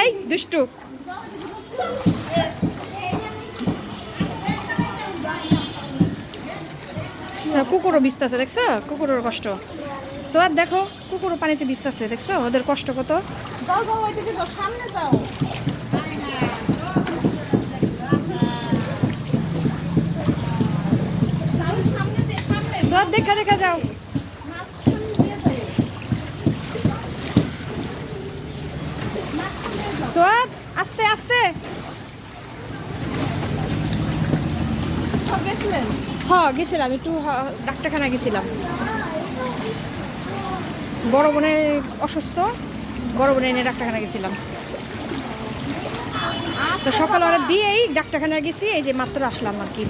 এই দুষ্টু, কুকুরও ভিজতেছে দেখছো, কুকুরের কষ্ট। সোয়াদ দেখো, কুকুরও পানিতে ভিজতেছে দেখছো, ওদের কষ্ট কত। সোয়াদ দেখা দেখা যাও। সোয়াদ আস্তে আস্তে। হ্যাঁ গেছিলাম একটু, ডাক্তারখানা গেছিলাম। বড় বোনের অসুস্থ, বড় বোনের এনে ডাক্তারখানা গেছিলাম। তো সকাল ওরা দিয়েই ডাক্তারখানা গেছি, এই যে মাত্র আসলাম আর কি।